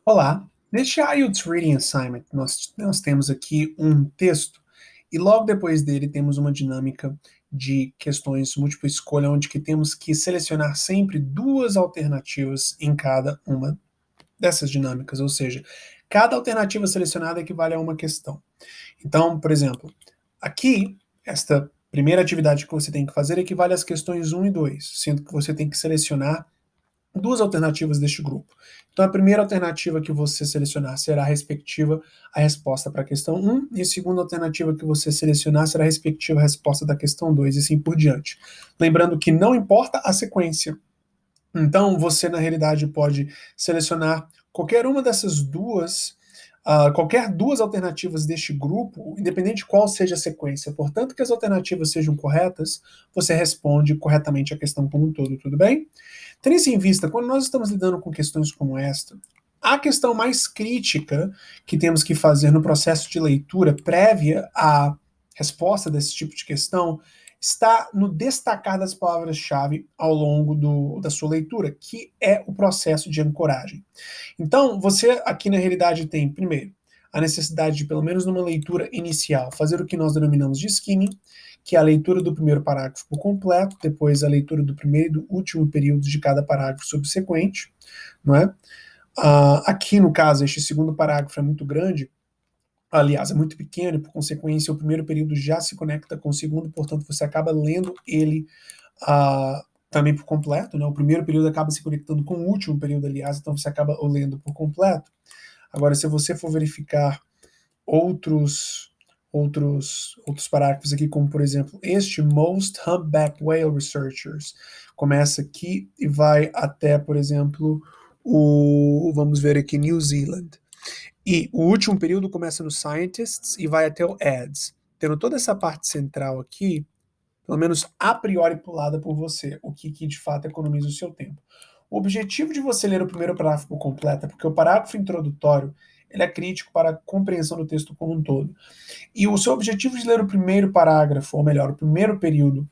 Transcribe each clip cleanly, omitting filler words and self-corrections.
Olá, neste IELTS Reading Assignment nós temos aqui um texto e logo depois dele temos uma dinâmica de questões múltipla escolha, onde que temos que selecionar sempre duas alternativas em cada uma dessas dinâmicas, ou seja, cada alternativa selecionada equivale a uma questão. Então, por exemplo, aqui, esta primeira atividade que você tem que fazer equivale às questões 1 e 2, sendo que você tem que selecionar duas alternativas deste grupo. Então, a primeira alternativa que você selecionar será respectiva à resposta para a questão 1, e a segunda alternativa que você selecionar será respectiva à resposta da questão 2, e assim por diante. Lembrando que não importa a sequência. Então, você, na realidade, pode selecionar qualquer uma dessas duas, qualquer duas alternativas deste grupo, independente de qual seja a sequência. Portanto, que as alternativas sejam corretas, você responde corretamente a questão como um todo, tudo bem? Tendo isso em vista, quando nós estamos lidando com questões como esta, a questão mais crítica que temos que fazer no processo de leitura prévia à resposta desse tipo de questão está no destacar das palavras-chave ao longo da sua leitura, que é o processo de ancoragem. Então, você aqui na realidade tem, primeiro, a necessidade de, pelo menos numa leitura inicial, fazer o que nós denominamos de skimming, que é a leitura do primeiro parágrafo por completo, depois a leitura do primeiro e do último período de cada parágrafo subsequente, não é? Aqui, no caso, este segundo parágrafo é muito grande, aliás, é muito pequeno, e por consequência o primeiro período já se conecta com o segundo, portanto você acaba lendo ele também por completo, né? O primeiro período acaba se conectando com o último período, aliás, então você acaba o lendo por completo. Agora, se você for verificar outros parágrafos aqui, como por exemplo este, Most Humpback Whale Researchers, começa aqui e vai até, por exemplo, vamos ver aqui, New Zealand. E o último período começa no Scientists e vai até o Ads. Tendo toda essa parte central aqui, pelo menos a priori pulada por você, o que de fato economiza o seu tempo. O objetivo de você ler o primeiro parágrafo por completo é porque o parágrafo introdutório ele é crítico para a compreensão do texto como um todo. E o seu objetivo de ler o primeiro parágrafo, ou melhor, o primeiro período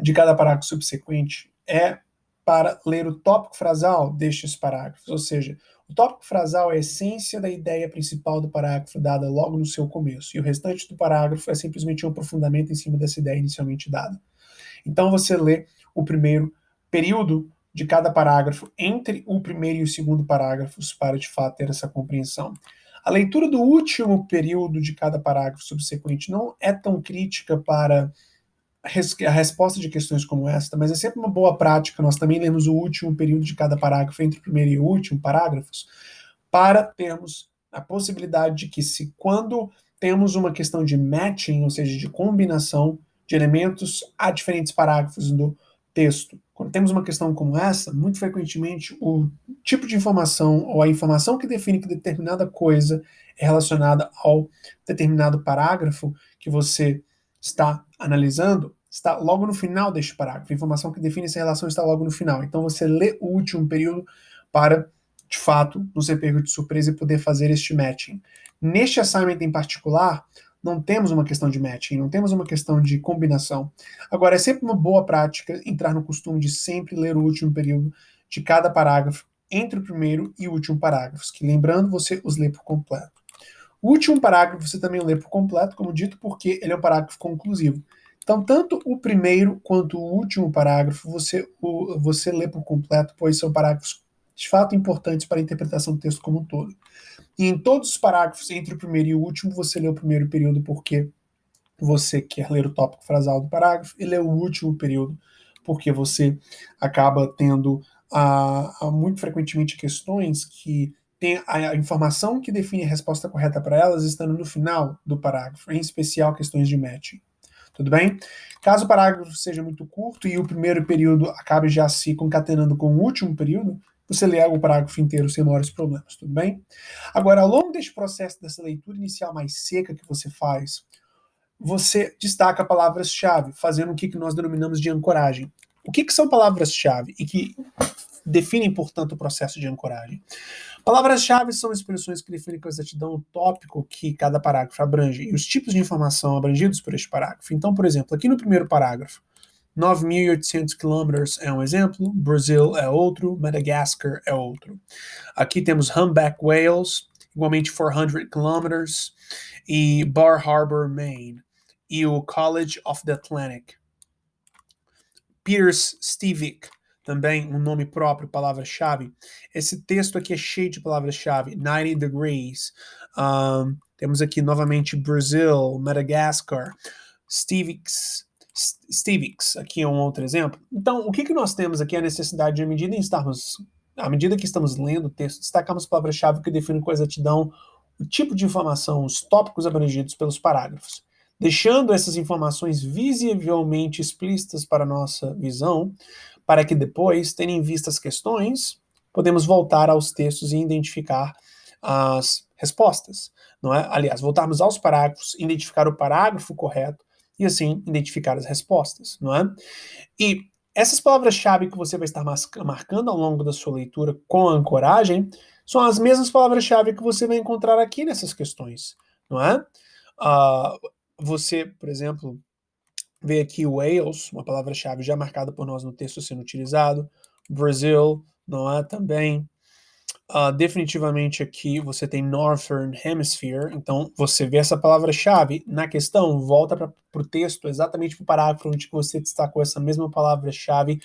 de cada parágrafo subsequente, é para ler o tópico frasal destes parágrafos, ou seja, o tópico frasal é a essência da ideia principal do parágrafo dada logo no seu começo, e o restante do parágrafo é simplesmente um aprofundamento em cima dessa ideia inicialmente dada. Então você lê o primeiro período de cada parágrafo entre o primeiro e o segundo parágrafos para de fato ter essa compreensão. A leitura do último período de cada parágrafo subsequente não é tão crítica para a resposta de questões como esta, mas é sempre uma boa prática nós também lemos o último período de cada parágrafo entre o primeiro e o último parágrafos, para termos a possibilidade de que, se quando temos uma questão de matching, ou seja, de combinação de elementos a diferentes parágrafos do texto, quando temos uma questão como essa, muito frequentemente o tipo de informação ou a informação que define que determinada coisa é relacionada ao determinado parágrafo que você está analisando, está logo no final deste parágrafo. A informação que define essa relação está logo no final. Então você lê o último período para, de fato, não ser pego de surpresa e poder fazer este matching. Neste assignment em particular, não temos uma questão de matching, não temos uma questão de combinação. Agora, é sempre uma boa prática entrar no costume de sempre ler o último período de cada parágrafo entre o primeiro e o último parágrafos, que, lembrando, você os lê por completo. O último parágrafo você também lê por completo, como dito, porque ele é um parágrafo conclusivo. Então, tanto o primeiro quanto o último parágrafo você lê por completo, pois são parágrafos de fato importantes para a interpretação do texto como um todo. E em todos os parágrafos, entre o primeiro e o último, você lê o primeiro período porque você quer ler o tópico frasal do parágrafo, e lê o último período porque você acaba tendo muito frequentemente questões que tem a informação que define a resposta correta para elas estando no final do parágrafo, em especial questões de matching. Tudo bem? Caso o parágrafo seja muito curto e o primeiro período acabe já se concatenando com o último período, você lê o parágrafo inteiro sem maiores problemas, tudo bem? Agora, ao longo deste processo, dessa leitura inicial mais seca que você faz, você destaca palavras-chave, fazendo o que nós denominamos de ancoragem. O que são palavras-chave e que definem, portanto, o processo de ancoragem? Palavras-chave são expressões que definem com exatidão o tópico que cada parágrafo abrange e os tipos de informação abrangidos por este parágrafo. Então, por exemplo, aqui no primeiro parágrafo, 9.800 quilômetros é um exemplo, Brasil é outro, Madagascar é outro. Aqui temos Humpback Whales, igualmente 400 quilômetros, e Bar Harbor, Maine, e o College of the Atlantic. Piers Stevik, também um nome próprio, palavra-chave. Esse texto aqui é cheio de palavras-chave. 90 degrees. Temos aqui novamente Brasil, Madagascar, Stevix, aqui é um outro exemplo. Então, o que nós temos aqui é a necessidade de, à medida que estamos lendo o texto, destacarmos palavras-chave que definem com exatidão o tipo de informação, os tópicos abrangidos pelos parágrafos. Deixando essas informações visivelmente explícitas para a nossa visão, para que depois, tendo em vista as questões, podemos voltar aos textos e identificar as respostas, não é? Aliás, voltarmos aos parágrafos, identificar o parágrafo correto e assim identificar as respostas, não é? E essas palavras-chave que você vai estar marcando ao longo da sua leitura com a ancoragem são as mesmas palavras-chave que você vai encontrar aqui nessas questões, não é? Você, por exemplo, vê aqui Wales, uma palavra-chave já marcada por nós no texto sendo utilizado, Brasil, não é? Também. Definitivamente aqui você tem Northern Hemisphere, então você vê essa palavra-chave na questão, volta para o texto, exatamente para o parágrafo onde você destacou essa mesma palavra-chave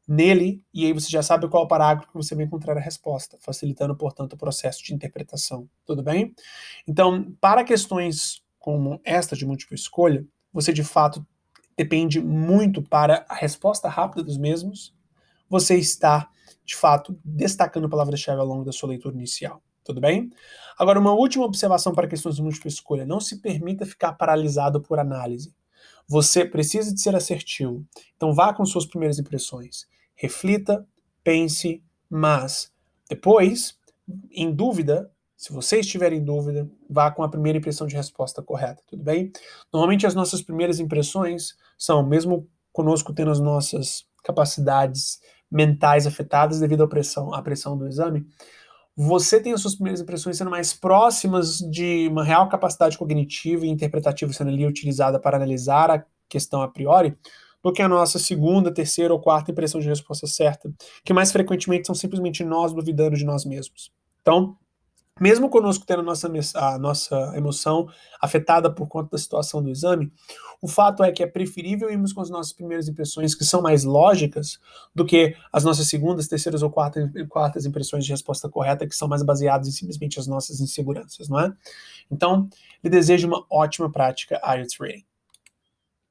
nele, e aí você já sabe qual parágrafo que você vai encontrar a resposta, facilitando, portanto, o processo de interpretação. Tudo bem? Então, para questões como esta de múltipla escolha, você de fato depende muito para a resposta rápida dos mesmos, você está, de fato, destacando palavras-chave ao longo da sua leitura inicial. Tudo bem? Agora, uma última observação para questões de múltipla escolha. Não se permita ficar paralisado por análise. Você precisa de ser assertivo. Então vá com suas primeiras impressões. Reflita, pense, mas depois, em dúvida, se você estiver em dúvida, vá com a primeira impressão de resposta correta, tudo bem? Normalmente as nossas primeiras impressões são, mesmo conosco tendo as nossas capacidades mentais afetadas devido à pressão do exame, você tem as suas primeiras impressões sendo mais próximas de uma real capacidade cognitiva e interpretativa sendo ali utilizada para analisar a questão a priori, do que a nossa segunda, terceira ou quarta impressão de resposta certa, que mais frequentemente são simplesmente nós duvidando de nós mesmos. Então, mesmo conosco tendo a nossa emoção afetada por conta da situação do exame, o fato é que é preferível irmos com as nossas primeiras impressões, que são mais lógicas, do que as nossas segundas, terceiras ou quartas impressões de resposta correta, que são mais baseadas em simplesmente as nossas inseguranças, não é? Então, lhe desejo uma ótima prática IELTS Reading.